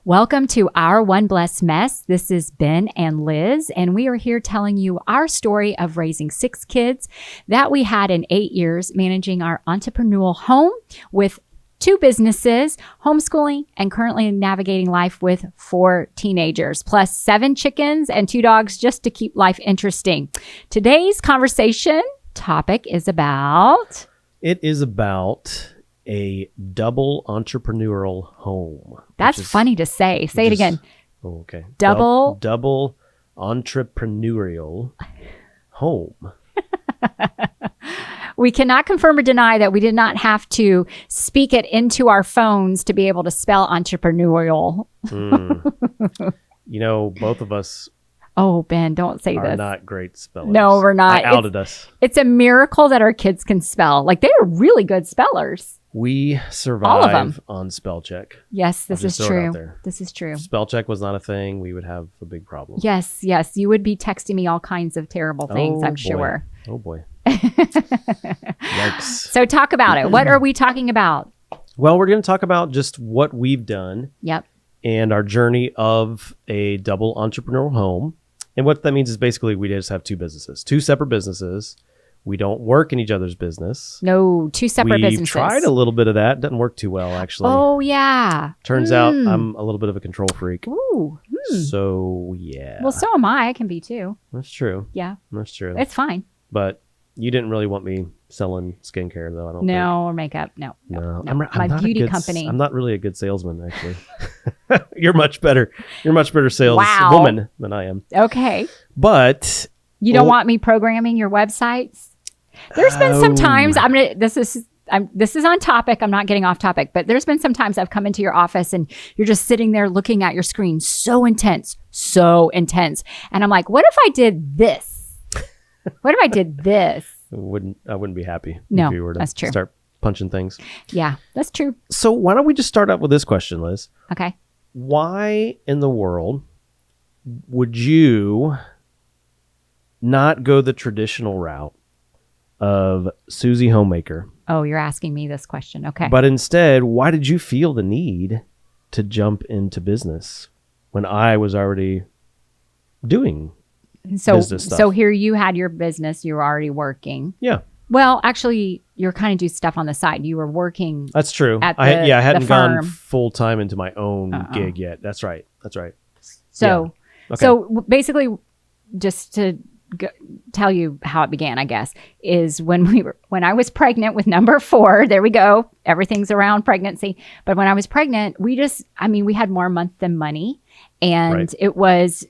Welcome to our One Blessed Mess. This is Ben and Liz, and we are here telling you our story of raising 6 kids that we had in 8 years, managing our entrepreneurial home with 2 businesses, homeschooling, and currently navigating life with 4 teenagers, plus 7 chickens and 2 dogs just to keep life interesting. Today's conversation topic is about... It is about a double entrepreneurial home. That's funny to say. Say it again. Oh, okay. Double entrepreneurial home. We cannot confirm or deny that we did not have to speak it into our phones to be able to spell entrepreneurial. You know, both of us Oh, Ben, don't say are this. not great spellers. No, we're not. I outed us. It's a miracle that our kids can spell. Like, they are really good spellers. We survive All of them. on spell check. Yes, this is true. This is true. If spell check was not a thing, we would have a big problem. Yes. You would be texting me all kinds of terrible things, I'm sure. Oh, boy. Yikes. So talk about it. What are we talking about? Well, we're going to talk about just what we've done. Yep. And our journey of a double entrepreneurial home. And what that means is basically we just have 2 businesses, 2 separate businesses. We don't work in each other's business. No, 2 separate businesses. We tried a little bit of that. Doesn't work too well, actually. Oh, yeah. Turns out I'm a little bit of a control freak. Ooh. So, yeah. Well, so am I. I can be too. That's true. Yeah. That's true. It's fine. But you didn't really want me selling skincare, though, I don't think. No, or makeup. No. I'm My not beauty company. I'm not really a good salesman, actually. You're much better. You're much better saleswoman Wow. than I am. Okay. But you don't want me programming your websites? There's been some times this is on topic. I'm not getting off topic, but there's been some times I've come into your office and you're just sitting there looking at your screen, so intense. And I'm like, what if I did this? What if I did this? I wouldn't be happy if you were to that's true. start punching things. Yeah, that's true. So why don't we just start out with this question, Liz? Okay. Why in the world would you not go the traditional route of Susie Homemaker? Oh, you're asking me this question. Okay. But instead, why did you feel the need to jump into business when I was already doing business stuff? So here you had your business. You were already working. Yeah. Well, actually, you're kind of do stuff on the side. You were working. That's true. I hadn't gone full time into my own gig yet. That's right. So, yeah. Okay. So basically, just to tell you how it began, I guess, is when I was pregnant with number 4. There we go. Everything's around pregnancy. But when I was pregnant, we had more month than money, and it was.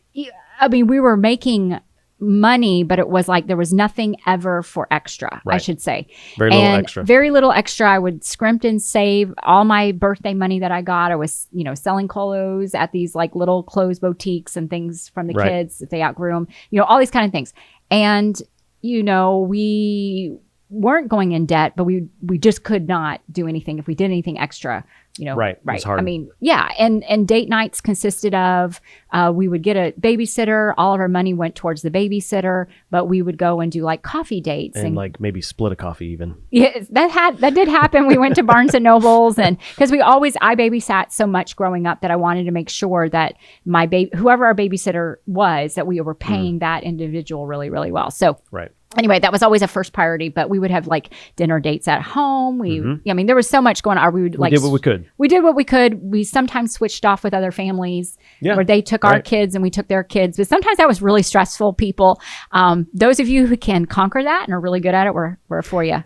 We were making money, but it was like there was nothing ever for extra, I should say. Very little extra. I would scrimp and save all my birthday money that I got. I was, selling clothes at these like little clothes boutiques and things from the kids if they outgrew them, all these kind of things. And, we weren't going in debt, but we just could not do anything if we did anything extra. Right. It's hard. And date nights consisted of, we would get a babysitter. All of our money went towards the babysitter, but we would go and do like coffee dates and like maybe split a coffee even. Yeah, that did happen. We went to Barnes and Nobles, and because I babysat so much growing up that I wanted to make sure that whoever our babysitter was, that we were paying that individual really, really well. So anyway, that was always a first priority, but we would have like dinner dates at home. There was so much going on. We did what we could. We did what we could. We sometimes switched off with other families where they took our kids and we took their kids. But sometimes that was really stressful, people. Those of you who can conquer that and are really good at it, we're for you.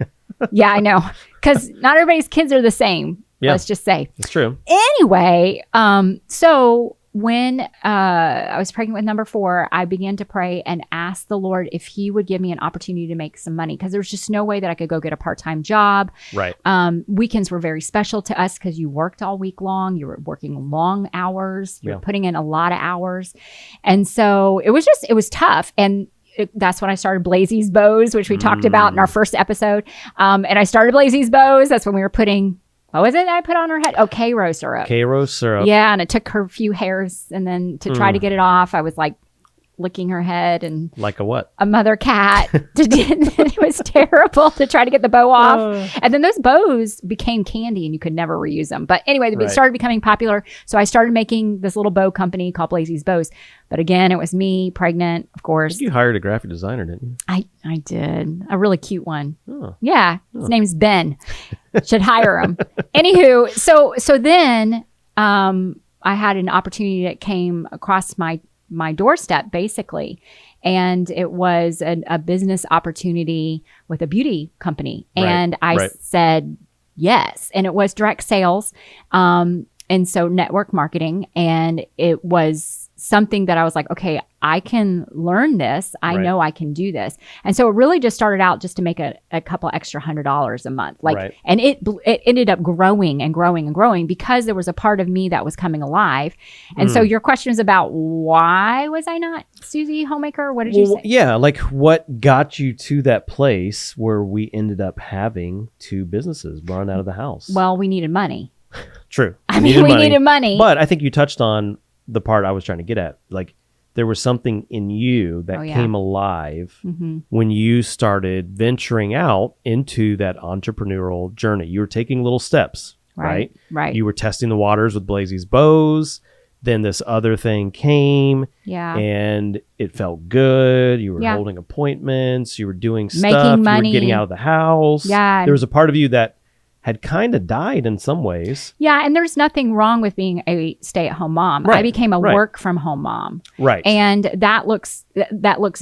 Yeah, I know. Because not everybody's kids are the same. Yeah. Let's just say. It's true. Anyway, so when I was pregnant with number 4, I began to pray and ask the Lord if he would give me an opportunity to make some money, because there was just no way that I could go get a part-time job. Right. Weekends were very special to us because you worked all week long. You were working long hours. You were putting in a lot of hours. And so it was tough. And that's when I started Blazey's Bows, which we talked about in our first episode. And I started Blazey's Bows. That's when we were putting... What was it I put on her head? Oh, Karo syrup. Karo syrup. Yeah, and it took her a few hairs, and then to try to get it off, I was like licking her head and Like a what? a mother cat. It was terrible to try to get the bow off. And then those bows became candy and you could never reuse them. But anyway, they started becoming popular. So I started making this little bow company called Blazy's Bows. But again, it was me, pregnant, of course. You hired a graphic designer, didn't you? I did. A really cute one. Oh. Yeah. His name's Ben. Should hire him. Anywho, so then I had an opportunity that came across my doorstep, basically. And it was a business opportunity with a beauty company. And I said yes. And it was direct sales. And so network marketing. And it was something that I was like, okay, I can learn this. I know I can do this. And so it really just started out just to make a couple extra $100 a month. And it ended up growing and growing and growing because there was a part of me that was coming alive. And so your question is about why was I not Susie Homemaker? What did you say? Yeah. Like what got you to that place where we ended up having two businesses run out of the house? Well, we needed money. True. We needed money. But I think you touched on the part I was trying to get at. Like there was something in you that came alive when you started venturing out into that entrepreneurial journey. You were taking little steps, right? Right. You were testing the waters with Blazy's Bows. Then this other thing came and it felt good. You were holding appointments. You were doing stuff. Making money. You were getting out of the house. Yeah. There was a part of you that had kind of died in some ways. Yeah, and there's nothing wrong with being a stay-at-home mom. I became a work-from-home mom. Right. And that looks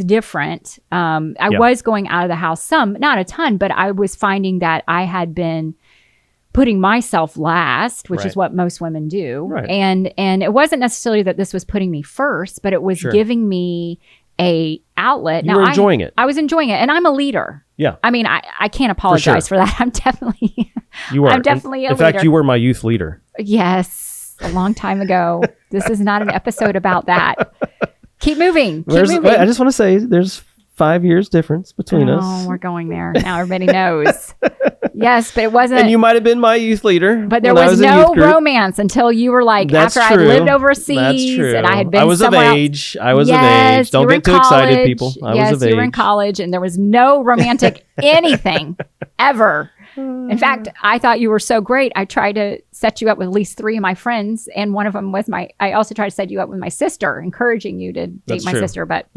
different. I was going out of the house some, not a ton, but I was finding that I had been putting myself last, which is what most women do. Right. And it wasn't necessarily that this was putting me first, but it was giving me a outlet. You were enjoying it. I was enjoying it, and I'm a leader. Yeah. I mean, I can't apologize for that. I'm definitely you are. I'm definitely a in leader. fact, you were my youth leader. Yes, a long time ago. This is not an episode about that. Keep moving. Keep moving. I just want to say there's 5 years difference between us. Oh, we're going there. Now everybody knows. Yes, but it wasn't. And you might have been my youth leader. But there was no romance until you were like, That's after true. I lived overseas and I had been I was of age. I was of age. Don't get too excited, people. I was of age. You were in college and there was no romantic anything ever. In fact, I thought you were so great. I tried to set you up with at least 3 of my friends. And one of them was I also tried to set you up with my sister, encouraging you to date my sister. But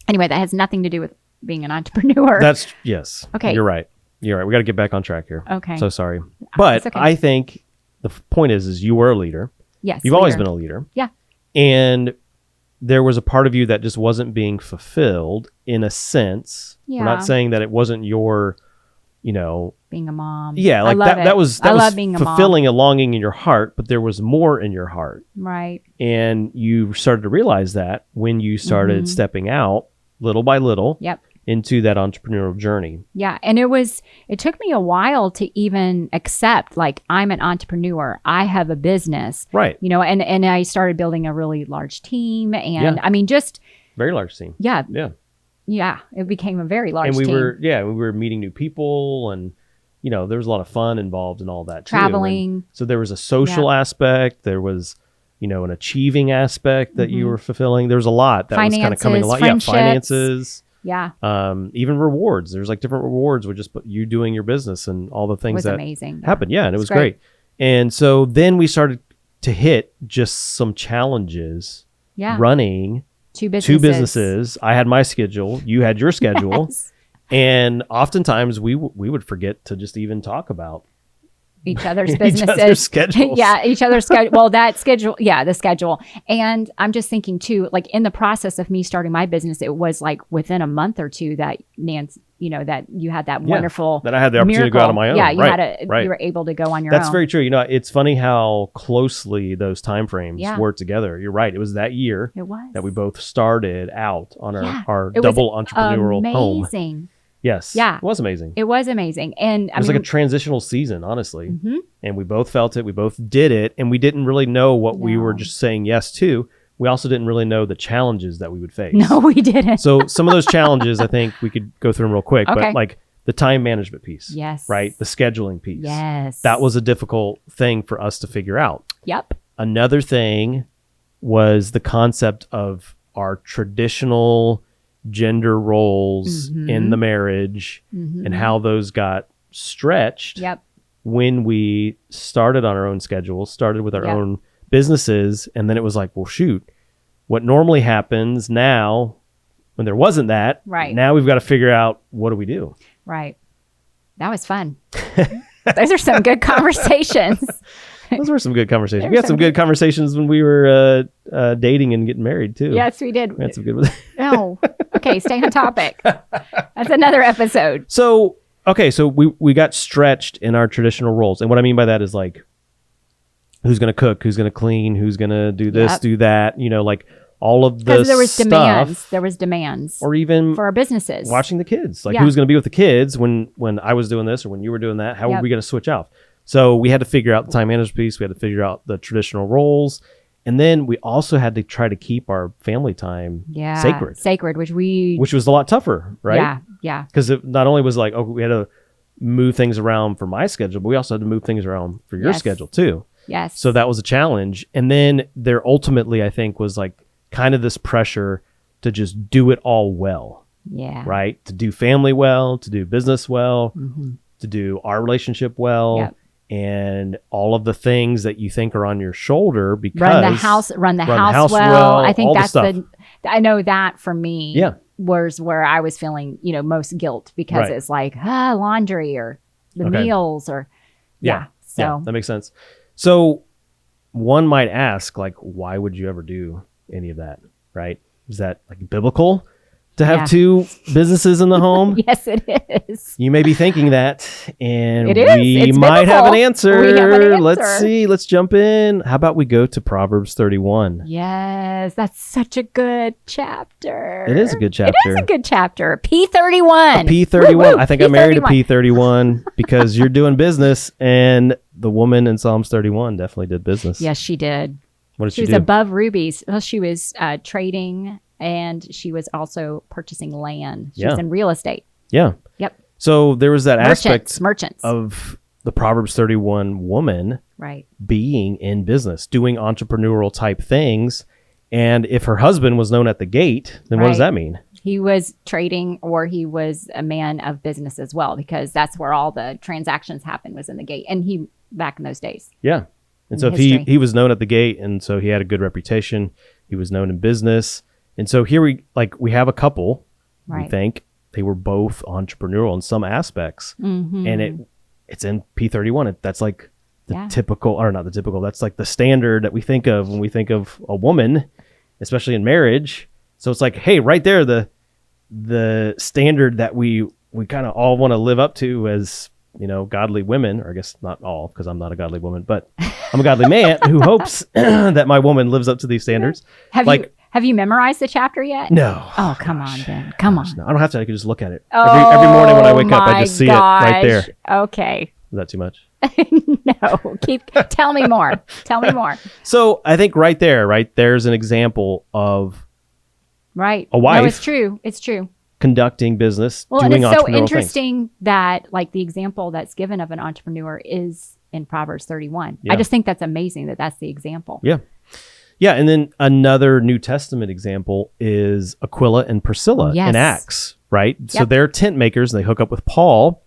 anyway, that has nothing to do with being an entrepreneur. Yes. Okay. You're right. We got to get back on track here. Okay. So sorry. But okay. I think the point is you were a leader. Yes. You've always been a leader. Yeah. And there was a part of you that just wasn't being fulfilled in a sense. Yeah. We're not saying that it wasn't your, being a mom. Yeah. Like that was being a mom. fulfilling a longing in your heart, but there was more in your heart. Right. And you started to realize that when you started stepping out little by little. Yep. Into that entrepreneurial journey. Yeah. And it took me a while to even accept, like, I'm an entrepreneur. I have a business. Right. And I started building a really large team. And I mean, just. Very large team. Yeah. Yeah. Yeah. It became a very large team. And we were meeting new people and, there was a lot of fun involved in all that too. Traveling. So there was a social aspect. There was, an achieving aspect that you were fulfilling. There was a lot that was kind of coming along. Yeah. Finances. Yeah. Even rewards. There's like different rewards with just you doing your business and all the things that amazing. happened. Yeah. And it was great. And so then we started to hit just some challenges running two businesses. I had my schedule. You had your schedule. Yes. And oftentimes we would forget to just even talk about each other's businesses. Each other's schedules. Each other's schedule. Well, that schedule. Yeah, the schedule. And I'm just thinking too, like in the process of me starting my business, it was like within a month or two that Nancy, that you had that wonderful that I had the opportunity to go out on my own. Yeah, you you were able to go on your own. That's very true. It's funny how closely those time frames work together. You're right. It was that year that we both started out on our double entrepreneurial home. Amazing. Yes. Yeah. It was amazing. It was amazing. And it was like a transitional season, honestly. Mm-hmm. And we both felt it. We both did it. And we didn't really know what we were just saying yes to. We also didn't really know the challenges that we would face. No, we didn't. So some of those challenges, I think we could go through them real quick. Okay. But like the time management piece. Yes. Right? The scheduling piece. Yes. That was a difficult thing for us to figure out. Yep. Another thing was the concept of our traditional gender roles in the marriage and how those got stretched when we started on our own schedules, started with our own businesses. And then it was like, well, shoot, what normally happens now when there wasn't that, now we've got to figure out, what do we do? Right. That was fun. Those are some good conversations. Those were some good conversations. We had some good conversations when we were dating and getting married too. Yes, we did. We had some good ones. No. Okay, stay on topic. That's another episode. So, okay, so we got stretched in our traditional roles. And what I mean by that is like, who's going to cook, who's going to clean, who's going to do this, do that, you know, like all of the Because there was stuff, demands. There was demands. Or even for our businesses. Watching the kids. Like who's going to be with the kids when I was doing this or when you were doing that? How are we going to switch off? So we had to figure out the time management piece. We had to figure out the traditional roles. And then we also had to try to keep our family time sacred. Which was a lot tougher, right? Yeah, yeah. Because it not only was like, oh, we had to move things around for my schedule, but we also had to move things around for your schedule too. Yes. So that was a challenge. And then there ultimately, I think, was like kind of this pressure to just do it all well. Yeah. Right? To do family well, to do business well, to do our relationship well. And all of the things that you think are on your shoulder because run the house well. I think that's I know that for me was where I was feeling, you know, most guilt because it's like, laundry or the meals or So that makes sense. So one might ask, like, why would you ever do any of that? Right? Is that like biblical? To have two businesses in the home? Yes, it is. You may be thinking that, and we might have an answer. Let's see. Let's jump in. How about we go to Proverbs 31? Yes, that's such a good chapter. It is a good chapter. It is a good chapter. P31. P31. Woo-woo. I think I married a P31 because you're doing business, and the woman in Psalms 31 definitely did business. Yes, she did. What did she do? She was above rubies. Well, she was trading. And she was also purchasing land. She was in real estate. Yeah. Yep. So there was that aspect merchants of the Proverbs 31 woman being in business, doing entrepreneurial type things. And if her husband was known at the gate, then what does that mean? He was trading, or he was a man of business as well, because that's where all the transactions happened, was in the gate. And he, back in those days. Yeah. And so if he was known at the gate, and so he had a good reputation, he was known in business. And so here we have a couple, we think they were both entrepreneurial in some aspects, and it's in P31. That's like the typical, or not the typical, that's like the standard that we think of when we think of a woman, especially in marriage. So it's like, hey, right there, the standard that we kind of all want to live up to as, you know, godly women, or I guess not all, because I'm not a godly woman, but I'm a godly man who hopes that my woman lives up to these standards. Have you memorized the chapter yet? No. Oh, come on, Ben. Come on. No, I don't have to. I can just look at it. Every morning when I wake up, I just see it right there. Okay. Is that too much? No. Tell me more. Tell me more. So I think right there's an example of a wife. No, it's true. It's true. Conducting business, doing and it's so entrepreneurial interesting things. that like the example that's given of an entrepreneur is in Proverbs 31. Yeah. I just think that's amazing that that's the example. Yeah. Yeah, and then another New Testament example is Aquila and Priscilla in Acts, right? Yep. So they're tent makers, and they hook up with Paul,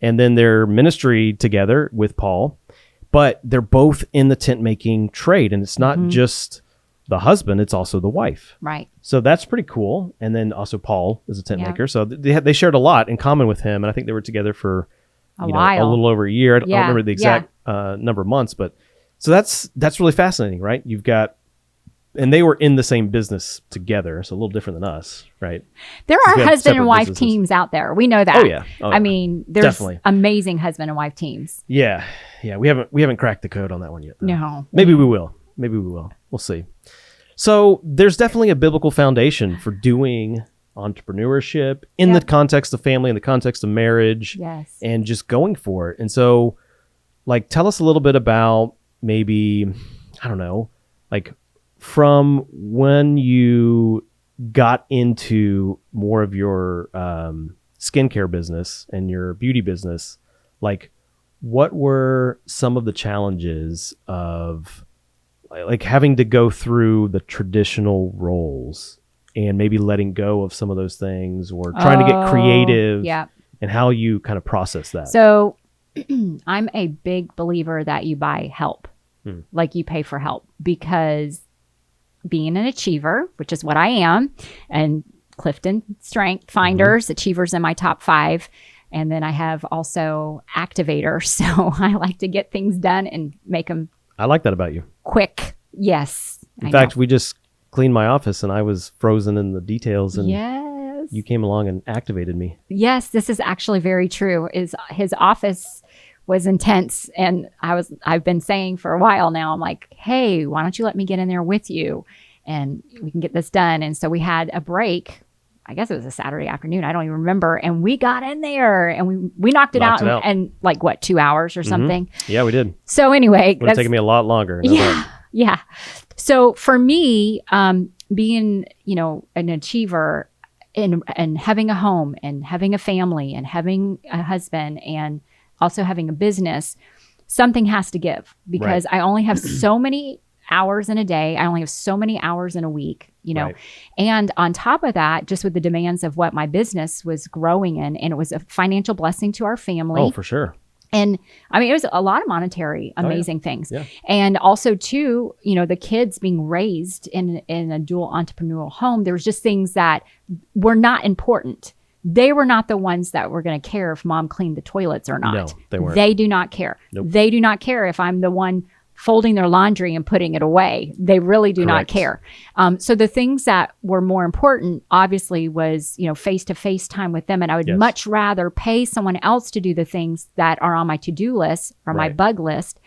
and then their ministry together with Paul, but they're both in the tent making trade, and it's not just the husband, it's also the wife. Right. So that's pretty cool. And then also Paul is a tent maker, so they shared a lot in common with him, and I think they were together for a while, a little over a year. I don't remember the exact number of months, but so that's really fascinating, right? You've got. And they were in the same business together, so a little different than us, right? There are husband and wife teams out there. We know that. Oh yeah. I mean, there's amazing husband and wife teams. Yeah, yeah. We haven't cracked the code on that one yet, though. No. Maybe we will. We'll see. So there's definitely a biblical foundation for doing entrepreneurship in the context of family, in the context of marriage, and just going for it. And so, like, tell us a little bit about maybe, I don't know, like, from when you got into more of your skincare business and your beauty business, like what were some of the challenges of like having to go through the traditional roles and maybe letting go of some of those things or trying to get creative and how you kind of process that. So I'm a big believer that you buy help, like you pay for help, because being an achiever, which is what I am, and Clifton Strength Finders, achievers in my top 5. And then I have also activator. So I like to get things done and make them. I like that about you. Quick. Yes. In fact, we just cleaned my office and I was frozen in the details, and you came along and activated me. Yes, this is actually very true. His office was intense, and I've been saying for a while now, I'm like, hey, why don't you let me get in there with you and we can get this done. And so we had a break. I guess it was a Saturday afternoon. I don't even remember. And we got in there and we knocked it out in like 2 hours or something. Yeah, we did. So anyway, it would have taken me a lot longer. Yeah. So for me, being, an achiever and having a home and having a family and having a husband and also having a business, something has to give, because I only have so many hours in a day. I only have so many hours in a week, and on top of that, just with the demands of what my business was growing in, and it was a financial blessing to our family. Oh, for sure. And I mean, it was a lot of monetary, amazing things. Yeah. And also too, the kids being raised in a dual entrepreneurial home, there was just things that were not important. They were not the ones that were going to care if mom cleaned the toilets or not. No, they weren't. They do not care. Nope. They do not care if I'm the one folding their laundry and putting it away. They really do not care. So the things that were more important, obviously, was, face-to-face time with them. And I would much rather pay someone else to do the things that are on my to-do list or my bug list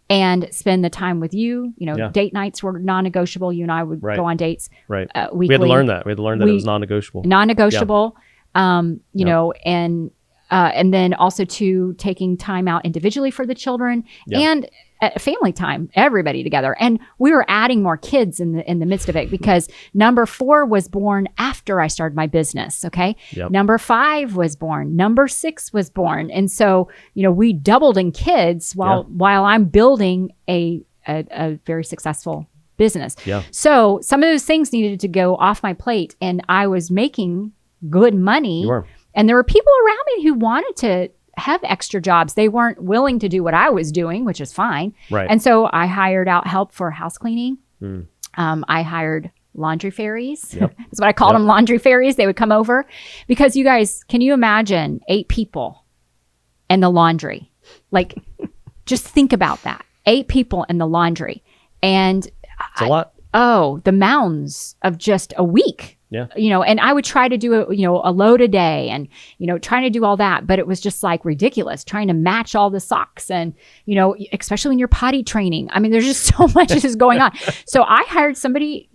and spend the time with you. Date nights were non-negotiable. You and I would go on dates weekly. We had to learn that. It was non-negotiable. Non-negotiable. And then also to taking time out individually for the children and family time, everybody together. And we were adding more kids in the midst of it, because number 4 was born after I started my business. Okay. Yep. Number 5 was born. Number 6 was born. And so, we doubled in kids while I'm building a very successful business. Yeah. So some of those things needed to go off my plate, and I was making good money. You were. And there were people around me who wanted to have extra jobs. They weren't willing to do what I was doing, which is fine. Right. And so I hired out help for house cleaning. I hired laundry fairies. Yep. That's what I called them, laundry fairies. They would come over, because you guys, can you imagine 8 people and the laundry? Like, just think about that. 8 people in the laundry. And it's a lot. The mounds of just a week. Yeah. And I would try to do a load a day and, trying to do all that, but it was just like ridiculous trying to match all the socks and, especially when you're potty training. I mean, there's just so much is going on. So I hired somebody,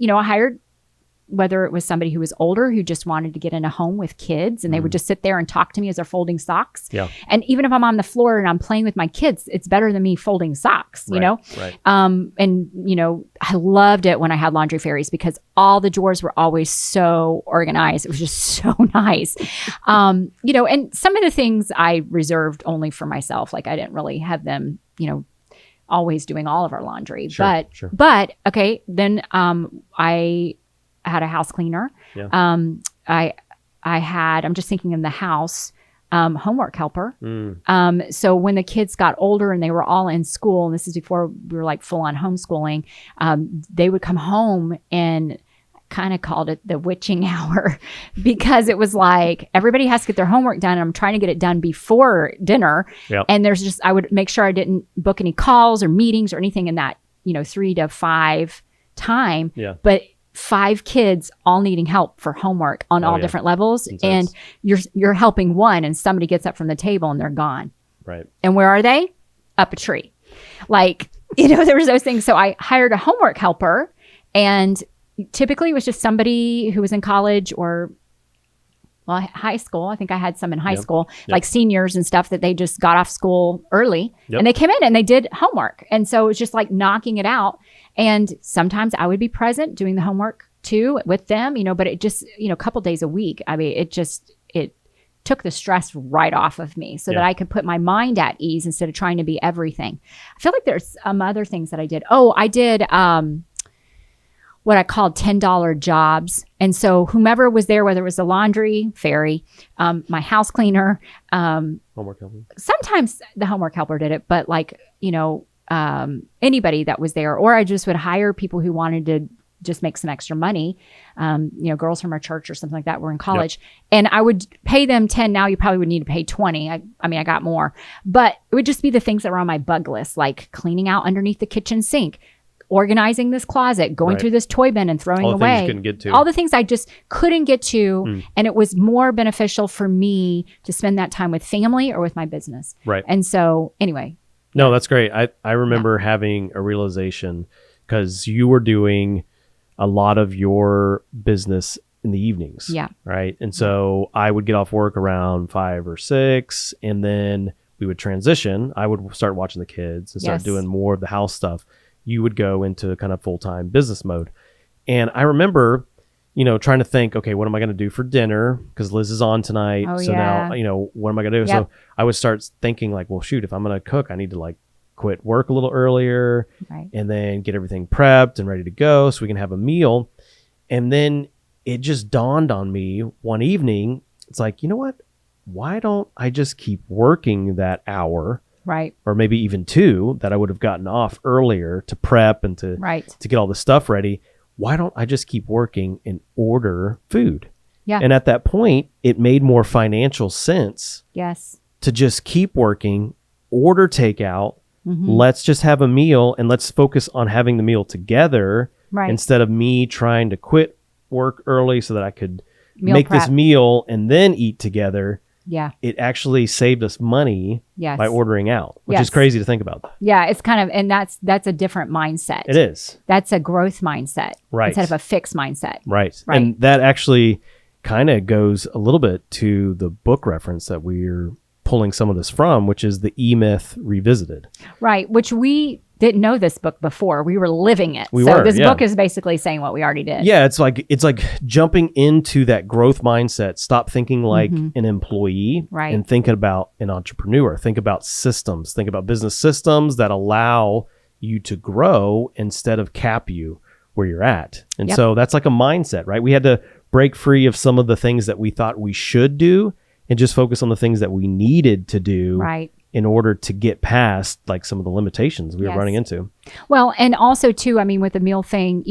whether it was somebody who was older, who just wanted to get in a home with kids, and they would just sit there and talk to me as they're folding socks. Yeah. And even if I'm on the floor and I'm playing with my kids, it's better than me folding socks, you know? Right. And, I loved it when I had laundry fairies, because all the drawers were always so organized. It was just so nice. And some of the things I reserved only for myself. Like, I didn't really have them, always doing all of our laundry. Sure. But okay, then I had a house cleaner. Yeah. I'm just thinking in the house, homework helper. So when the kids got older and they were all in school, and this is before we were like full on homeschooling, they would come home, and kind of called it the witching hour, because it was like everybody has to get their homework done. And I'm trying to get it done before dinner. Yep. And I would make sure I didn't book any calls or meetings or anything in that, 3 to 5 time. Yeah. But 5 kids all needing help for homework on all different levels. Intense. And you're helping one, and somebody gets up from the table and they're gone. Right. And where are they? Up a tree. Like, there was those things. So I hired a homework helper, and typically it was just somebody who was in college or high school. I think I had some in high school, like seniors and stuff, that they just got off school early and they came in and they did homework. And so it was just like knocking it out. And sometimes I would be present doing the homework too with them, but it just, a couple days a week. I mean, it took the stress right off of me so that I could put my mind at ease instead of trying to be everything. I feel like there's some other things that I did. Oh, I did, what I called $10 jobs. And so whomever was there, whether it was the laundry, fairy, my house cleaner, homework helper. Sometimes the homework helper did it, but like, anybody that was there, or I just would hire people who wanted to just make some extra money. Girls from our church or something like that were in college, and I would pay them 10. Now you probably would need to pay 20. I got more, but it would just be the things that were on my bug list, like cleaning out underneath the kitchen sink, organizing this closet, going through this toy bin and throwing all the away. Things you couldn't get to. All the things I just couldn't get to. And it was more beneficial for me to spend that time with family or with my business. Right. And so anyway. No, that's great. I remember having a realization because you were doing a lot of your business in the evenings. Yeah. Right. And so I would get off work around 5 or 6, and then we would transition. I would start watching the kids and start doing more of the house stuff. You would go into kind of full-time business mode. And I remember, trying to think, okay, what am I going to do for dinner? Because Liz is on tonight. Now, what am I going to do? Yep. So I would start thinking like, well, shoot, if I'm going to cook, I need to like quit work a little earlier and then get everything prepped and ready to go so we can have a meal. And then it just dawned on me one evening. It's like, you know what? Why don't I just keep working that hour? Right. Or maybe even 2 that I would have gotten off earlier to prep and to get all the stuff ready. Why don't I just keep working and order food? Yeah. And at that point, it made more financial sense. Yes. To just keep working, order takeout. Let's just have a meal and let's focus on having the meal together instead of me trying to quit work early so that I could make this meal and then eat together. Yeah. It actually saved us money by ordering out, which is crazy to think about. Yeah. It's kind of, and that's a different mindset. It is. That's a growth mindset. Right. Instead of a fixed mindset. Right. And that actually kind of goes a little bit to the book reference that we're pulling some of this from, which is the E-Myth Revisited. Right. Which we didn't know this book before. We were living it. This book is basically saying what we already did. Yeah, it's like jumping into that growth mindset. Stop thinking like an employee and thinking about an entrepreneur. Think about systems. Think about business systems that allow you to grow instead of cap you where you're at. And so that's like a mindset, right? We had to break free of some of the things that we thought we should do and just focus on the things that we needed to do. Right. In order to get past like some of the limitations we were running into. Well, and also too, I mean, with the meal thing,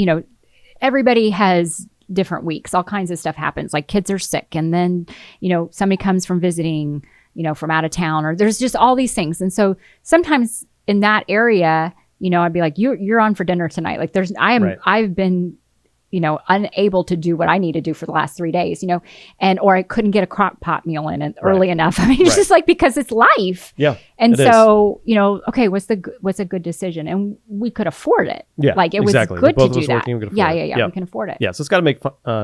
everybody has different weeks. All kinds of stuff happens. Like kids are sick, and then, somebody comes from visiting, from out of town, or there's just all these things. And so sometimes in that area, I'd be like, you're on for dinner tonight. Like I've been unable to do what I need to do for the last 3 days, or I couldn't get a crock pot meal in early enough. I mean, it's just like, because it's life. Yeah. And so, okay, what's a good decision? And we could afford it. Yeah. Like it was good to do that. Yeah. We can afford it. Yeah. So it's got to make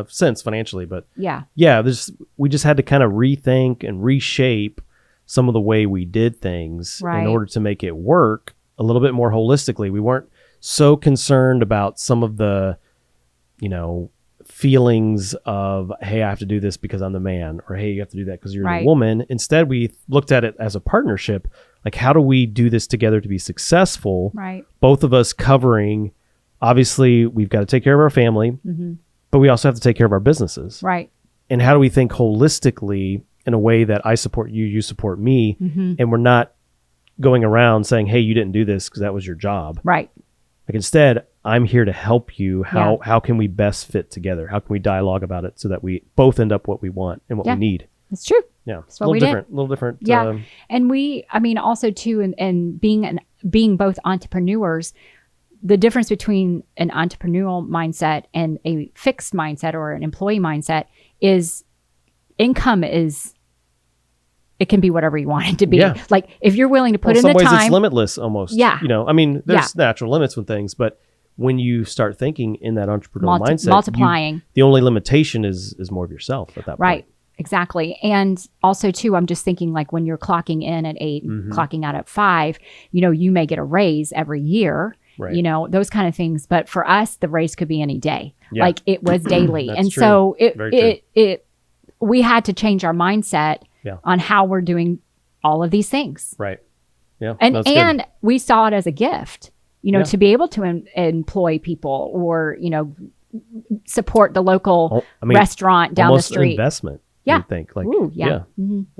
sense financially, but we just had to kind of rethink and reshape some of the way we did things in order to make it work a little bit more holistically. We weren't so concerned about some of the feelings of, hey, I have to do this because I'm the man, or hey, you have to do that because you're the woman. Instead, we looked at it as a partnership. Like, how do we do this together to be successful? Right. Both of us covering, obviously, we've got to take care of our family, but we also have to take care of our businesses. Right. And how do we think holistically in a way that I support you, you support me, and we're not going around saying, hey, you didn't do this because that was your job. Right. Like, instead, I'm here to help you. How can we best fit together? How can we dialogue about it so that we both end up what we want and what we need? It's true. Yeah. That's what we did. A little different. Yeah. And also too, and being both entrepreneurs, the difference between an entrepreneurial mindset and a fixed mindset or an employee mindset is income is, it can be whatever you want it to be. Yeah. Like if you're willing to put in the time. In some ways it's limitless almost. Yeah. There's natural limits with things, but when you start thinking in that entrepreneurial mindset, multiplying, the only limitation is more of yourself at that point. Right. Exactly. And also too, I'm just thinking like when you're clocking in at 8, clocking out at 5, you may get a raise every year, those kind of things. But for us, the raise could be any day. Yeah. Like it was daily. And true. So we had to change our mindset on how we're doing all of these things. Right. Yeah. And we saw it as a gift, to be able to employ people or, support the local restaurant down the street. Almost an investment. Yeah. You think like, Ooh, yeah.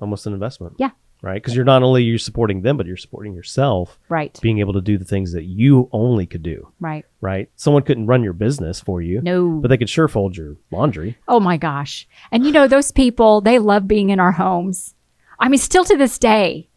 Almost an investment. Yeah. Right. Because you're not only supporting them, but you're supporting yourself. Right. Being able to do the things that you only could do. Right. Right. Someone couldn't run your business for you. No. But they could sure fold your laundry. Oh my gosh. And those people, they love being in our homes. I mean, still to this day,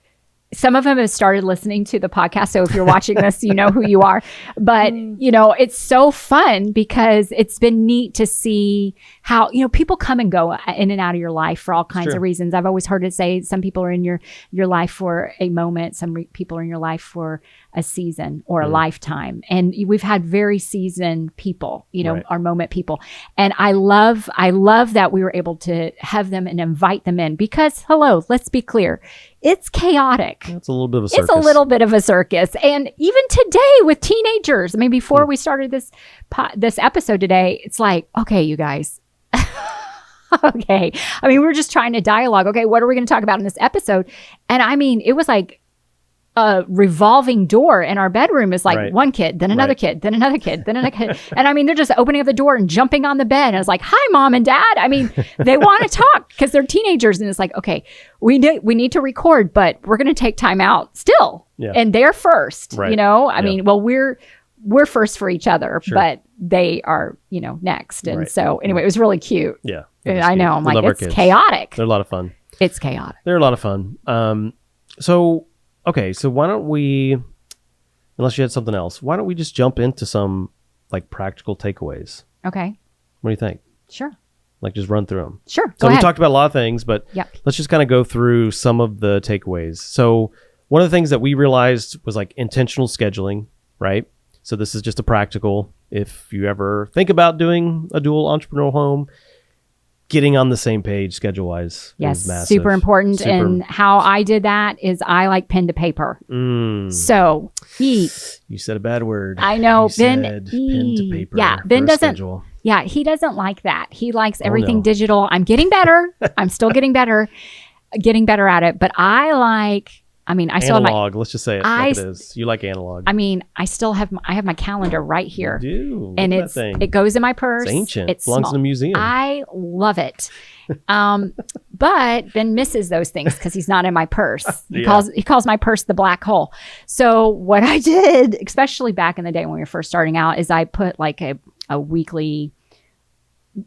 some of them have started listening to the podcast. So if you're watching this, you know who you are. But, it's so fun because it's been neat to see how, people come and go in and out of your life for all kinds of reasons. I've always heard it say some people are in your life for a moment. Some people are in your life for a season or a lifetime. And we've had very seasoned people, our moment people. And I love that we were able to have them and invite them in because, let's be clear. It's chaotic. It's a little bit of a circus. It's a little bit of a circus. And even today with teenagers, I mean, before we started this episode today, it's like, okay, you guys. Okay. I mean, we're just trying to dialogue. Okay, what are we going to talk about in this episode? And I mean, it was like a revolving door in our bedroom is like one kid, then another kid, then another kid, then another kid. And I mean, they're just opening up the door and jumping on the bed. And I was like, hi, mom and dad. I mean, they want to talk because they're teenagers. And it's like, okay, we need to record, but we're going to take time out still. Yeah. And they're first, I mean, well, we're first for each other, but they are, next. And so anyway, it was really cute. Yeah. I know. I'm like, it's chaotic. They're a lot of fun. It's chaotic. They're a lot of fun. Okay, so why don't we, unless you had something else, why don't we just jump into some like practical takeaways? Okay. What do you think? Sure. Like just run through them. Sure. So we talked about a lot of things, but let's just kind of go through some of the takeaways. So one of the things that we realized was like intentional scheduling, right? So this is just a practical, if you ever think about doing a dual entrepreneurial home, getting on the same page schedule-wise is massive. Super important. And how I did that is I like pen to paper. So you said a bad word. I know. Ben pen to paper. Yeah. Ben doesn't. Schedule. Yeah, he doesn't like that. He likes everything digital. I'm getting better. I'm still getting better at it. But I still have analog. Let's just say it like it is. You like analog. I mean, I have my calendar right here. You do. And it goes in my purse. It's ancient. It belongs in a museum. I love it. But Ben misses those things because he's not in my purse. He calls my purse the black hole. So what I did, especially back in the day when we were first starting out, is I put like a weekly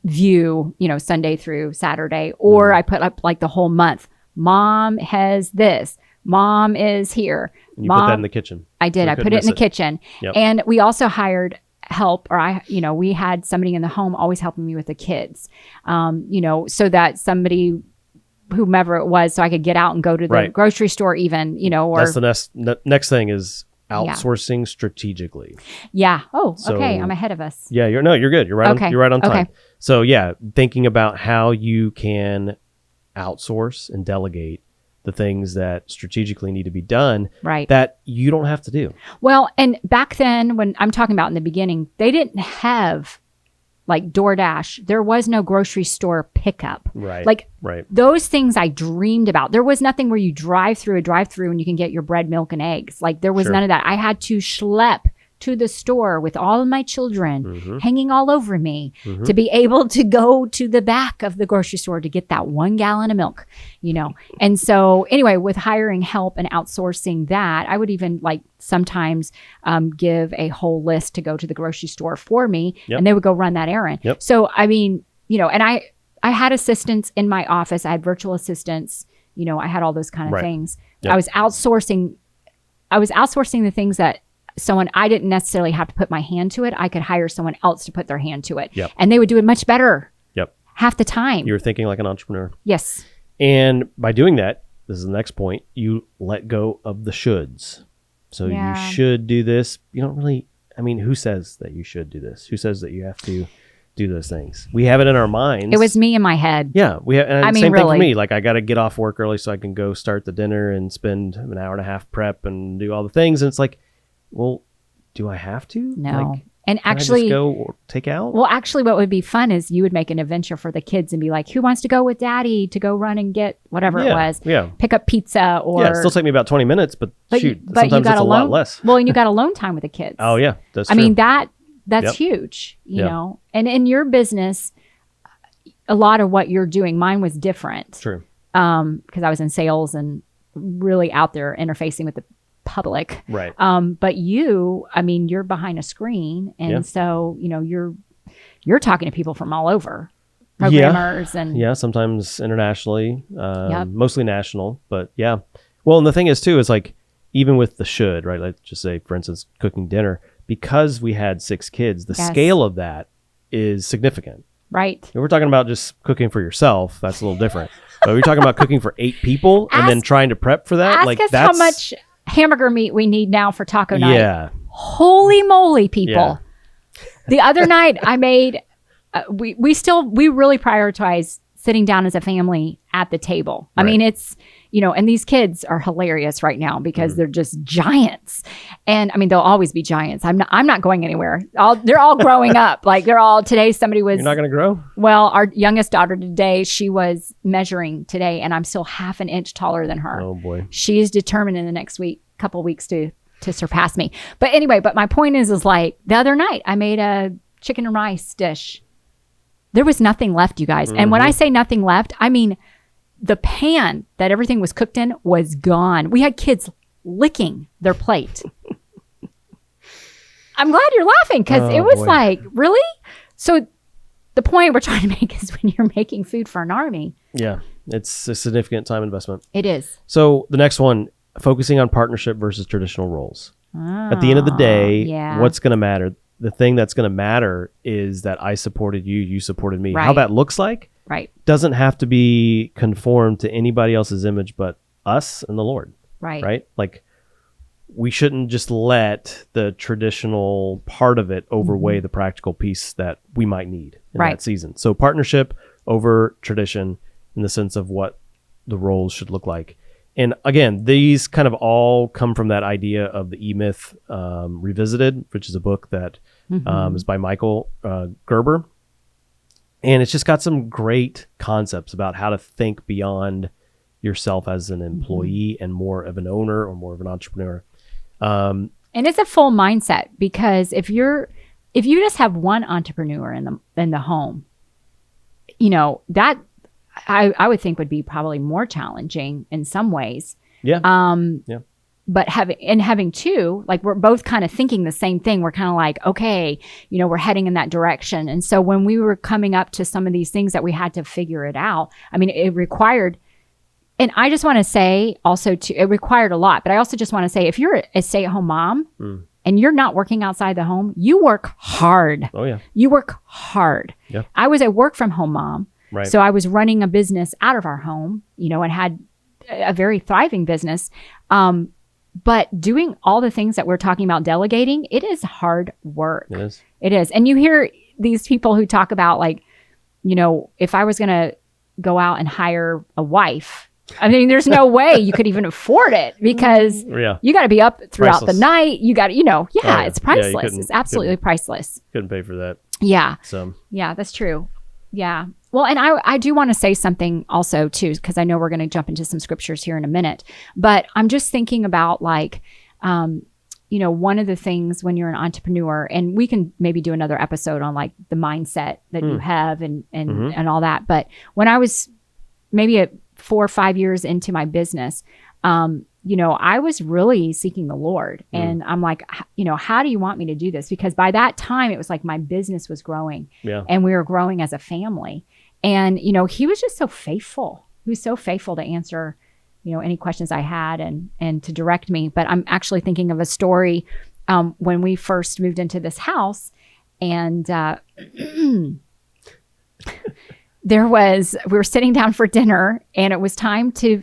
view, Sunday through Saturday, or I put up like the whole month. Mom has this. Mom is here. And you put that in the kitchen. I did. I put it in the kitchen. Yep. And we also hired help, or we had somebody in the home always helping me with the kids, so that somebody, whomever it was, so I could get out and go to the grocery store even, or. That's the next thing is outsourcing strategically. Yeah. Oh, okay. I'm ahead of us. Yeah. You're good. You're right. You're right on time. Okay. So thinking about how you can outsource and delegate the things that strategically need to be done that you don't have to do. Well, and back then, when I'm talking about in the beginning, they didn't have like DoorDash. There was no grocery store pickup. Those things I dreamed about. There was nothing where you drive through and you can get your bread, milk, and eggs. Like there was none of that. I had to schlep to the store with all of my children hanging all over me to be able to go to the back of the grocery store to get that 1 gallon of milk, And so anyway, with hiring help and outsourcing that, I would even like sometimes give a whole list to go to the grocery store for me and they would go run that errand. So, I mean, and I had assistants in my office. I had virtual assistants, I had all those kind of things. I was outsourcing the things that I didn't necessarily have to put my hand to it. I could hire someone else to put their hand to it. And they would do it much better. Half the time. You were thinking like an entrepreneur. Yes. And by doing that, this is the next point, you let go of the shoulds. So you should do this. You don't really, who says that you should do this? Who says that you have to do those things? We have it in our minds. It was me in my head. Yeah. Same thing for me. Like I got to get off work early so I can go start the dinner and spend an hour and a half prep and do all the things. And it's like, well, do I have to? No. And actually, I just go or take out? Well, actually, what would be fun is you would make an adventure for the kids and be like, who wants to go with daddy to go run and get whatever it was? Yeah. Pick up pizza or. Yeah, it still take me about 20 minutes, but sometimes it's a lot less. Well, and you got alone time with the kids. Oh, yeah. That's true. I mean, that That's huge, you know. And in your business, a lot of what you're doing, mine was different. True. Because I was in sales and really out there interfacing with the public. Right. But you, I mean, you're behind a screen. And so, you know, you're talking to people from all over. Programmers and sometimes internationally, mostly national, but well, and the thing is too, is like, even with the should, right? Let's just say, for instance, cooking dinner, because we had 6 kids, the scale of that is significant. Right. If we're talking about just cooking for yourself, that's a little different. But we're talking about cooking for 8 people and then trying to prep for that. Ask us how much hamburger meat we need now for taco night. Yeah. Holy moly, people. Yeah. The other night I made, we really prioritize sitting down as a family at the table. Right. I mean, it's, you know, and these kids are hilarious right now because they're just giants. And I mean, they'll always be giants. I'm not going anywhere. They're all growing up. Like today somebody was. You're not going to grow? Well, our youngest daughter today, she was measuring today and I'm still half an inch taller than her. Oh boy. She is determined in the next couple weeks to surpass me. But anyway, my point is like the other night I made a chicken and rice dish. There was nothing left, you guys. And when I say nothing left, I mean, the pan that everything was cooked in was gone. We had kids licking their plate. I'm glad you're laughing because it was like, really? So the point we're trying to make is when you're making food for an army. Yeah, it's a significant time investment. It is. So the next one, focusing on partnership versus traditional roles. At the end of the day, what's going to matter? The thing that's going to matter is that I supported you, you supported me. Right. How that looks like doesn't have to be conformed to anybody else's image but us and the Lord. Right? Like, we shouldn't just let the traditional part of it overweigh the practical piece that we might need in that season. So partnership over tradition in the sense of what the roles should look like. And again, these kind of all come from that idea of the E-Myth Revisited, which is a book that is by Michael Gerber. And it's just got some great concepts about how to think beyond yourself as an employee and more of an owner or more of an entrepreneur. And it's a full mindset, because if you just have one entrepreneur in the home, you know, that I would think would be probably more challenging in some ways. But having two, like, we're both kind of thinking the same thing. We're kind of like, okay, you know, we're heading in that direction. And so when we were coming up to some of these things that we had to figure it out, I mean, it required, and I just want to say also it required a lot, but I also just want to say, if you're a stay-at-home mom and you're not working outside the home, you work hard. Oh yeah. You work hard. Yeah. I was a work from home mom. Right. So I was running a business out of our home, you know, and had a very thriving business. But doing all the things that we're talking about delegating, it is hard work. It is. It is. And you hear these people who talk about, like, you know, if I was going to go out and hire a wife, I mean, there's no way you could even afford it, because you got to be up throughout the night. You got to, you know, it's priceless. It's absolutely priceless. Couldn't pay for that. Yeah. So yeah, that's true. Yeah. Well, and I do want to say something also too, because I know we're going to jump into some scriptures here in a minute, but I'm just thinking about, like, you know, one of the things when you're an entrepreneur, and we can maybe do another episode on, like, the mindset that you have and all that. But when I was maybe 4 or 5 years into my business, you know, I was really seeking the Lord, and I'm like, you know, how do you want me to do this? Because by that time it was like my business was growing and we were growing as a family. And, you know, he was just so faithful. He was so faithful to answer, you know, any questions I had and to direct me. But I'm actually thinking of a story when we first moved into this house, and we were sitting down for dinner, and it was time to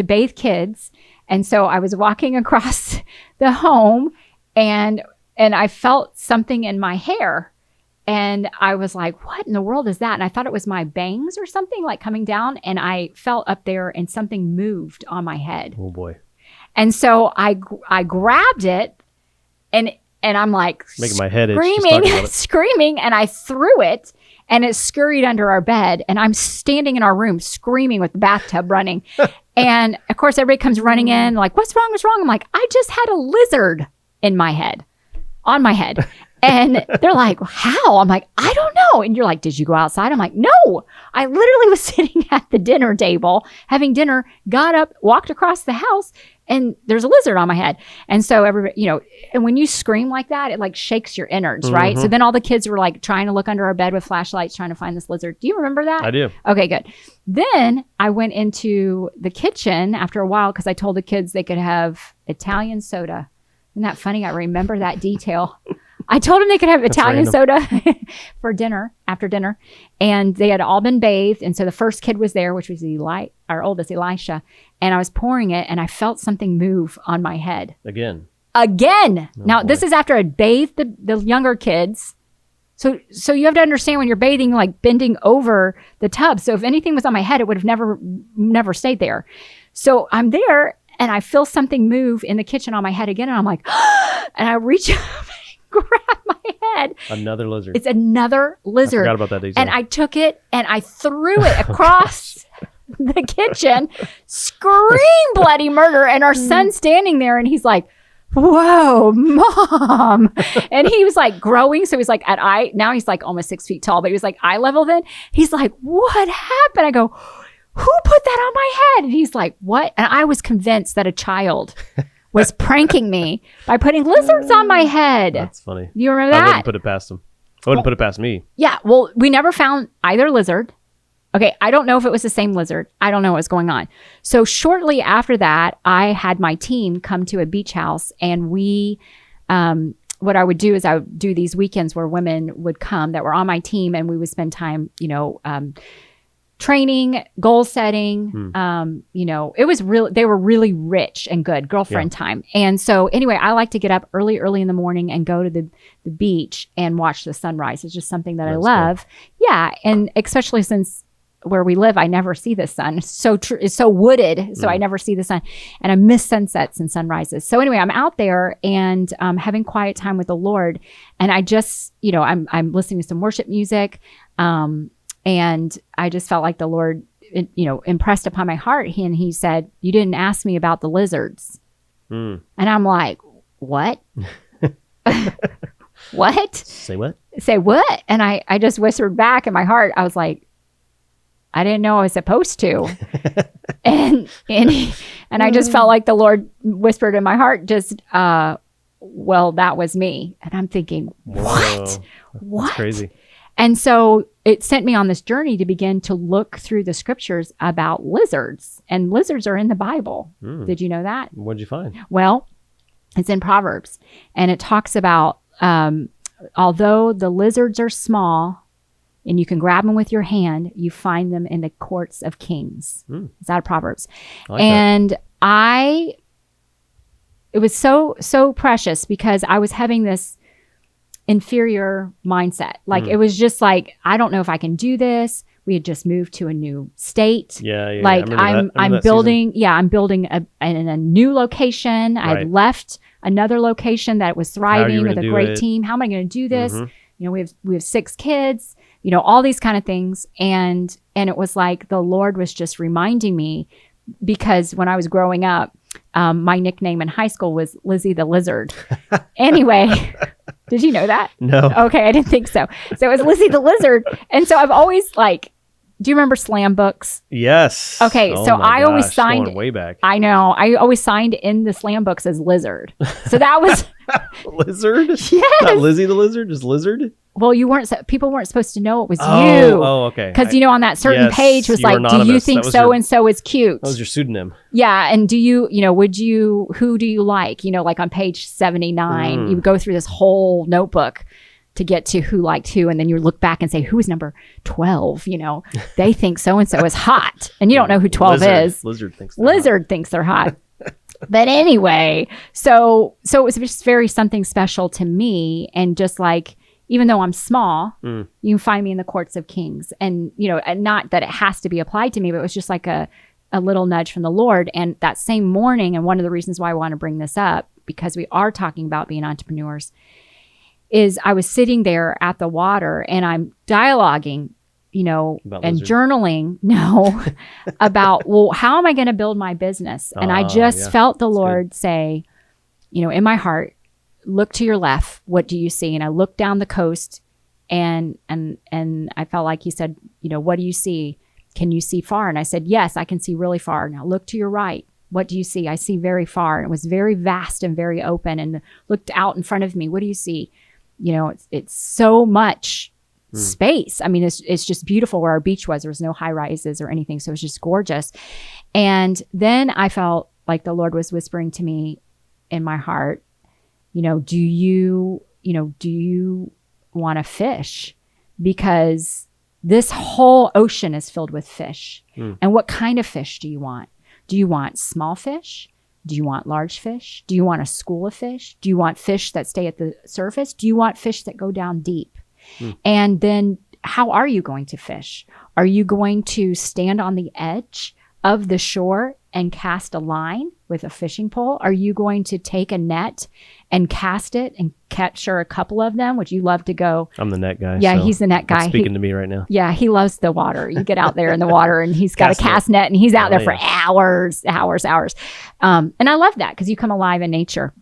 bathe kids. And so I was walking across the home, and I felt something in my hair. And I was like, what in the world is that? And I thought it was my bangs or something, like, coming down. And I felt up there and something moved on my head. Oh boy. And so I grabbed it, and I'm like, making my head screaming, and I threw it, and it scurried under our bed. And I'm standing in our room screaming with the bathtub running. And of course, everybody comes running in, like, what's wrong? What's wrong? I'm like, I just had a lizard on my head. And they're like, how? I'm like, I don't know. And you're like, did you go outside? I'm like, no, I literally was sitting at the dinner table having dinner, got up, walked across the house, and there's a lizard on my head. And so everybody, and when you scream like that, it like shakes your innards, right? So then all the kids were like trying to look under our bed with flashlights, trying to find this lizard. Do you remember that? I do. Okay, good. Then I went into the kitchen after a while because I told the kids they could have Italian soda. Isn't that funny? I remember that detail. I told them they could have Italian soda for dinner, after dinner. And they had all been bathed. And so the first kid was there, which was our oldest, Elisha. And I was pouring it and I felt something move on my head. Again. Now, this is after I bathed the younger kids. So you have to understand when you're bathing, like bending over the tub. So if anything was on my head, it would have never stayed there. So I'm there and I feel something move in the kitchen on my head again. And I'm like, and I reach up. Grab my head. Another lizard. It's another lizard. I forgot about that detail. And I took it and I threw it across the kitchen, scream bloody murder. And our son's standing there and he's like, whoa, Mom. And he was like growing. So he's like now he's like almost 6 feet tall, but he was like eye level then. He's like, what happened? I go, who put that on my head? And he's like, what? And I was convinced that a child was pranking me by putting lizards on my head. That's funny. You remember that? I wouldn't put it past him. I wouldn't put it past me. Yeah. Well, we never found either lizard. Okay. I don't know if it was the same lizard. I don't know what was going on. So shortly after that, I had my team come to a beach house and we, what I would do is I would do these weekends where women would come that were on my team and we would spend time, training, goal setting, it was really, they were really rich and good girlfriend time. And so anyway, I like to get up early in the morning and go to the beach and watch the sunrise. It's just something that I love. Cool. Yeah. And especially since where we live, I never see the sun. It's so wooded. So I never see the sun and I miss sunsets and sunrises. So anyway, I'm out there and having quiet time with the Lord. And I just, I'm listening to some worship music. And I just felt like the Lord, impressed upon my heart. And he said, you didn't ask me about the lizards. And I'm like, what? What? Say what? Say what? And I just whispered back in my heart. I was like, I didn't know I was supposed to. and I just felt like the Lord whispered in my heart, well, that was me. And I'm thinking, what? What? That's crazy. And so it sent me on this journey to begin to look through the scriptures about lizards. And lizards are in the Bible. Did you know that? What'd you find? Well, it's in Proverbs. And it talks about, although the lizards are small and you can grab them with your hand, you find them in the courts of kings. It's out of Proverbs. It was so precious because I was having this inferior mindset. Like it was just like, I don't know if I can do this. We had just moved to a new state. Yeah. Like I'm building in a new location. I had left another location that was thriving with a great team. How am I going to do this? We have 6 kids, all these kind of things. And it was like the Lord was just reminding me, because when I was growing up, my nickname in high school was Lizzie the Lizard. Anyway, did you know that? No. Okay, I didn't think so. So it was Lizzie the Lizard. And so I've always do you remember slam books? Yes. Okay, so I always signed way back. I know. I always signed in the slam books as Lizard. So that was Lizard? Yes. Not Lizzie the Lizard, just Lizard? Well, people weren't supposed to know it was you. Oh, okay. Because on that certain page was like, do you think so and so is cute? That was your pseudonym. Yeah, and do you, who do you like? Like on page 79, you would go through this whole notebook to get to who liked who, and then you look back and say, who is number 12? They think so and so is hot, and you don't know who 12 is. Lizard thinks they're hot. But anyway, so it was just very something special to me, and just like, even though I'm small, you can find me in the courts of kings. And, and not that it has to be applied to me, but it was just like a little nudge from the Lord. And that same morning, and one of the reasons why I want to bring this up, because we are talking about being entrepreneurs, is I was sitting there at the water and I'm dialoguing, about and lizard. Journaling, about, well, how am I going to build my business? And I just felt the Lord say, in my heart, look to your left. What do you see? And I looked down the coast, and I felt like he said, what do you see? Can you see far? And I said, yes, I can see really far. Now look to your right. What do you see? I see very far. And it was very vast and very open, and looked out in front of me. What do you see? It's so much space. I mean, it's just beautiful where our beach was. There was no high rises or anything. So it was just gorgeous. And then I felt like the Lord was whispering to me in my heart, do you want to fish? Because this whole ocean is filled with fish. And what kind of fish do you want? Do you want small fish? Do you want large fish? Do you want a school of fish? Do you want fish that stay at the surface? Do you want fish that go down deep? And then how are you going to fish? Are you going to stand on the edge of the shore and cast a line with a fishing pole? Are you going to take a net and cast it and capture a couple of them? Would you love to go? I'm the net guy. Yeah, so he's the net guy. Speaking to me right now. Yeah, he loves the water. You get out there in the water, and he's got a cast net, and he's out there for hours. And I love that because you come alive in nature.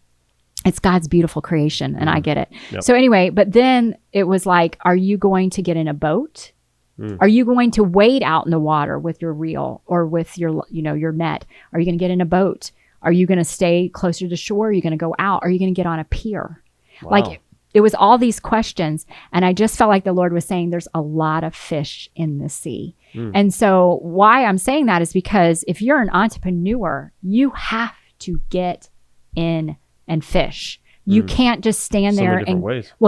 It's God's beautiful creation, and I get it. Yep. So anyway, but then it was like, are you going to get in a boat? Are you going to wade out in the water with your reel or with your, your net? Are you going to get in a boat? Are you going to stay closer to shore? Are you going to go out? Are you going to get on a pier? Wow. Like it was all these questions. And I just felt like the Lord was saying there's a lot of fish in the sea. And so why I'm saying that is because if you're an entrepreneur, you have to get in and fish. You can't just stand there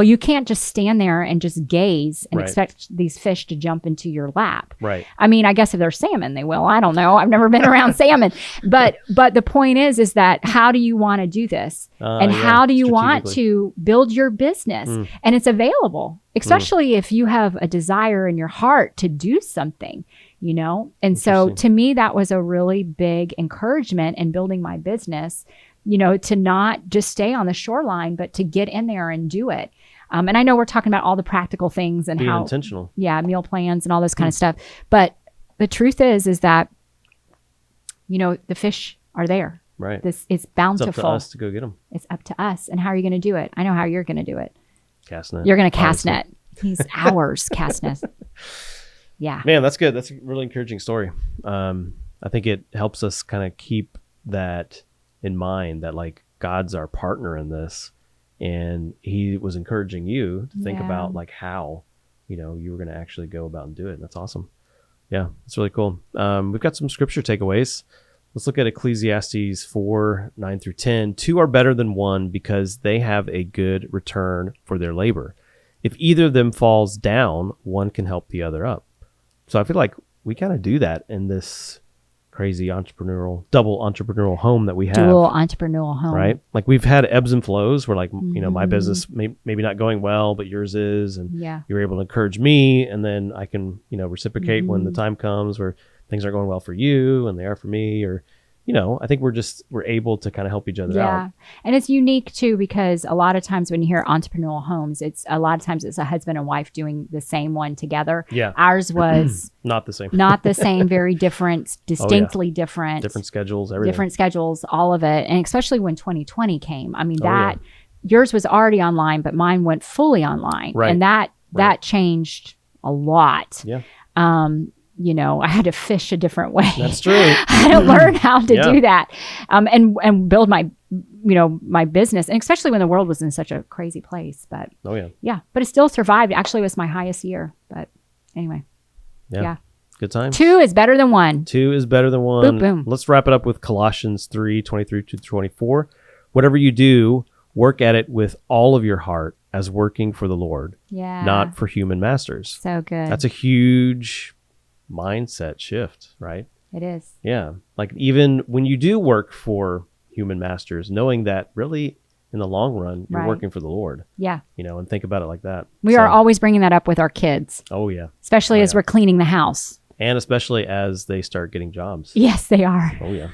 you can't just stand there and just gaze and expect these fish to jump into your lap. Right. I mean, I guess if they're salmon, they will. I don't know. I've never been around salmon, but the point is that how do you want to do this? And how do you want to build your business? And it's available, especially if you have a desire in your heart to do something, And so to me, that was a really big encouragement in building my business. To not just stay on the shoreline, but to get in there and do it. And I know we're talking about all the practical things and how intentional. Yeah, meal plans and all this kind of stuff. But the truth is that, the fish are there. Right. It's bountiful. It's up to us to go get them. It's up to us. And how are you going to do it? I know how you're going to do it. Cast net. You're going to cast net. He's ours, cast net. Yeah. Man, that's good. That's a really encouraging story. I think it helps us kind of keep that in mind, that like God's our partner in this, and he was encouraging you to think about like how you were going to actually go about and do it. And that's awesome. Yeah, it's really cool. We've got some scripture takeaways. Let's look at Ecclesiastes 4:9-10. 2 are better than one because they have a good return for their labor. If either of them falls down, one can help the other up. So I feel like we kind of do that in this crazy double entrepreneurial home that we have. Dual entrepreneurial home. Right? Like we've had ebbs and flows where like, my business maybe not going well, but yours is. And you're able to encourage me. And then I can, reciprocate when the time comes where things aren't going well for you and they are for me. Or, I think we're able to kind of help each other out. Yeah. And it's unique too, because a lot of times when you hear entrepreneurial homes, it's a a husband and wife doing the same one together. Yeah. Ours was not the same. Not the same, very different, distinctly different. Different schedules, everything. Different schedules, all of it. And especially when 2020 came. I mean, yours was already online, but mine went fully online. Right. And that changed a lot. Yeah. I had to fish a different way. That's true. I had to learn how to do that, and build my, my business, and especially when the world was in such a crazy place. But but it still survived. Actually, it was my highest year. But anyway, yeah. Good times. 2 is better than 1. 2 is better than 1. Boom, boom. Let's wrap it up with Colossians 3:23-24. Whatever you do, work at it with all of your heart as working for the Lord, not for human masters. So good. That's a huge mindset shift, right? It is. Yeah. Like even when you do work for human masters, knowing that really in the long run, you're working for the Lord. Yeah. And think about it like that. We are always bringing that up with our kids. Oh, yeah. Especially as we're cleaning the house. And especially as they start getting jobs. Yes, they are. Oh, yeah.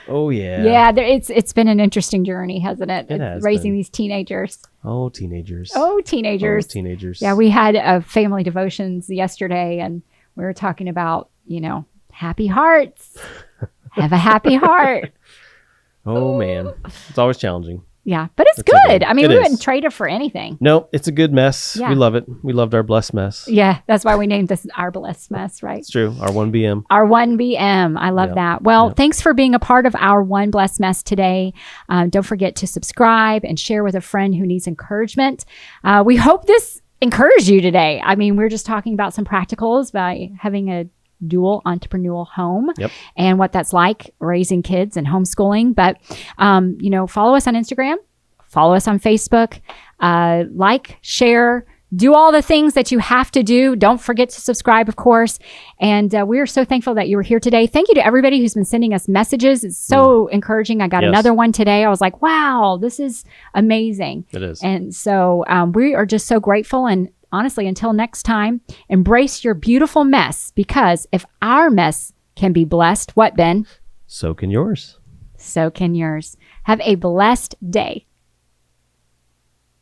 Oh, yeah. Yeah, it's been an interesting journey, hasn't it? It has raising been. these teenagers. Oh, teenagers. Oh, teenagers. Oh, teenagers. Yeah, we had a family devotions yesterday, and we were talking about, happy hearts. Have a happy heart. Oh, man. It's always challenging. Yeah, but it's good. I mean, we wouldn't trade it for anything. No, it's a good mess. Yeah. We love it. We loved our blessed mess. Yeah, that's why we named this our blessed mess, right? It's true. Our 1BM. Our 1BM. I love that. Well, thanks for being a part of our One Blessed Mess today. Don't forget to subscribe and share with a friend who needs encouragement. We hope this encouraged you today. I mean, we're just talking about some practicals by having a dual entrepreneurial home and what that's like raising kids and homeschooling. But, follow us on Instagram, follow us on Facebook, like, share, do all the things that you have to do. Don't forget to subscribe, of course. And we are so thankful that you were here today. Thank you to everybody who's been sending us messages. It's so encouraging. I got another one today. I was like, wow, this is amazing. It is. And so we are just so grateful. And honestly, until next time, embrace your beautiful mess, because if our mess can be blessed, what, Ben? So can yours. So can yours. Have a blessed day.